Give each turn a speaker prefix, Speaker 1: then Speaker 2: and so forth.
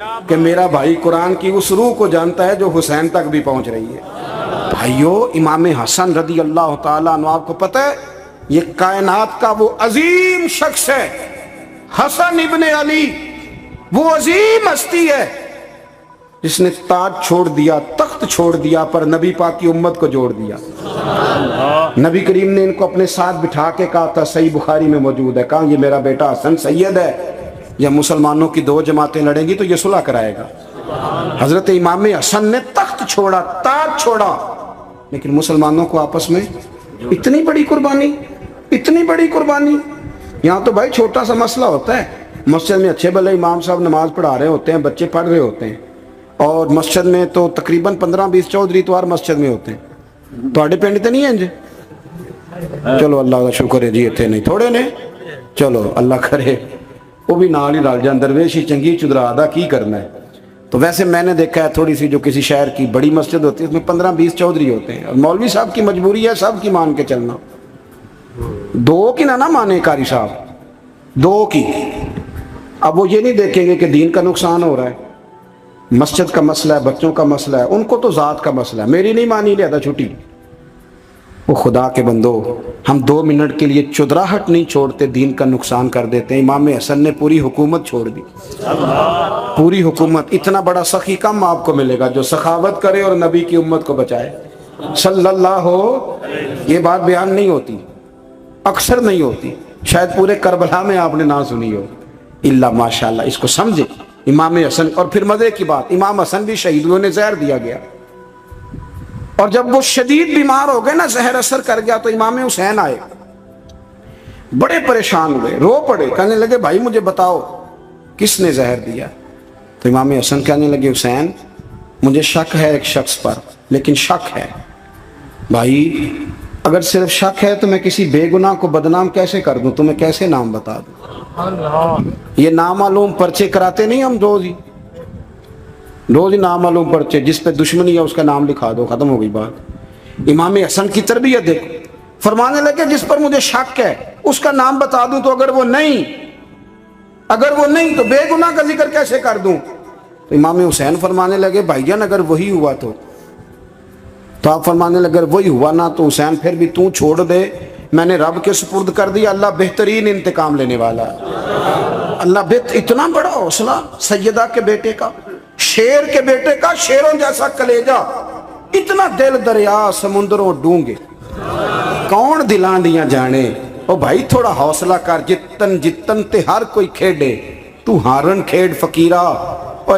Speaker 1: کہ میرا بھائی قرآن کی اس روح کو جانتا ہے جو حسین تک بھی پہنچ رہی ہے۔ بھائیو، امام حسن رضی اللہ تعالیٰ عنہ، آپ کو پتہ ہے یہ کائنات کا وہ عظیم شخص ہے، حسن ابن علی، وہ عظیم ہستی ہے جس نے تاج چھوڑ دیا، تخت چھوڑ دیا، پر نبی پاک کی امت کو جوڑ دیا۔ نبی کریم نے ان کو اپنے ساتھ بٹھا کے کہا تھا، صحیح بخاری میں موجود ہے، کہا یہ میرا بیٹا حسن سید ہے، یا مسلمانوں کی دو جماعتیں لڑیں گی تو یہ صلح کرائے گا۔ حضرت امام حسن نے تخت چھوڑا، تاج چھوڑا، لیکن مسلمانوں کو آپس میں اتنی بڑی قربانی، اتنی بڑی قربانی۔ یہاں تو بھائی چھوٹا سا مسئلہ ہوتا ہے، مسجد میں اچھے بھلے امام صاحب نماز پڑھا رہے ہوتے ہیں، بچے پڑھ رہے ہوتے ہیں، اور مسجد میں تو تقریباً 15-20 چودھری اتوار مسجد میں ہوتے ہیں۔ تو آڑے پینڈ تے نہیں ہیں جی؟ چلو اللہ کا شکر ہے جی، اتنے نہیں تھوڑے نے، چلو اللہ کرے وہ بھی نال ہی رل جان، درویش ہی چنگی چدرا دا کی کرنا ہے۔ تو ویسے میں نے دیکھا ہے تھوڑی سی جو کسی شہر کی بڑی مسجد ہوتی ہے اس میں 15-20 چودھری ہوتے ہیں، اور مولوی صاحب کی مجبوری ہے سب کی مان کے چلنا، دو کی نہ مانے قاری صاحب، دو کی۔ اب وہ یہ نہیں دیکھیں گے کہ دین کا نقصان ہو رہا ہے، مسجد کا مسئلہ ہے، بچوں کا مسئلہ ہے، ان کو تو ذات کا مسئلہ ہے، میری نہیں مانی لیا چھٹی۔ وہ خدا کے بندو، ہم 2 منٹ کے لیے چدراہٹ نہیں چھوڑتے، دین کا نقصان کر دیتے ہیں۔ امام حسن نے پوری حکومت چھوڑ دی، پوری حکومت۔ اتنا بڑا سخی کم آپ کو ملے گا جو سخاوت کرے اور نبی کی امت کو بچائے صلی اللہ ہو۔ یہ بات بیان نہیں ہوتی، اکثر نہیں ہوتی، شاید پورے کربلا میں آپ نے نہ سنی ہو، الا ماشاءاللہ۔ اس کو سمجھے امام حسن۔ اور پھر مزے کی بات، امام حسن بھی شہید ہوئے، انہیں زہر دیا گیا، اور جب وہ شدید بیمار ہو گئے نا، زہر اثر کر گیا، تو امام حسین آئے، بڑے پریشان ہوئے، رو پڑے، کہنے لگے بھائی مجھے بتاؤ کس نے زہر دیا؟ تو امام حسن کہنے لگے حسین مجھے شک ہے ایک شخص پر، لیکن شک ہے بھائی، اگر صرف شک ہے تو میں کسی بے گناہ کو بدنام کیسے کر دوں، تمہیں کیسے نام بتا دوں؟ یہ نامعلوم پرچے کراتے نہیں ہم روز ہی نامعلوم پرچے، جس پہ دشمنی ہے اس کا نام لکھا دو، ختم ہو گئی بات۔ امام حسن کی تربیت دیکھو، فرمانے لگے جس پر مجھے شک ہے اس کا نام بتا دوں، تو اگر وہ نہیں تو بے گناہ کا ذکر کیسے کر دوں؟ تو امام حسین فرمانے لگے بھائی جان اگر وہی ہوا تو آپ فرمانے لگے اگر وہی ہوا نا تو حسین پھر بھی تو چھوڑ دے، میں نے رب کے سپرد کر دیا، اللہ بہترین انتقام لینے والا ہے۔ اللہ اتنا بڑا حوصلہ سیدہ کے بیٹے کا، شیر کے بیٹے کا، شیروں جیسا کلیجہ، اتنا دل دریا سمندروں ڈونگے، کون دلان دیاں جانے۔ او بھائی تھوڑا حوصلہ کر، جتن تے ہر کوئی کھیڑے، تو ہارن کھیڑ فقیرہ،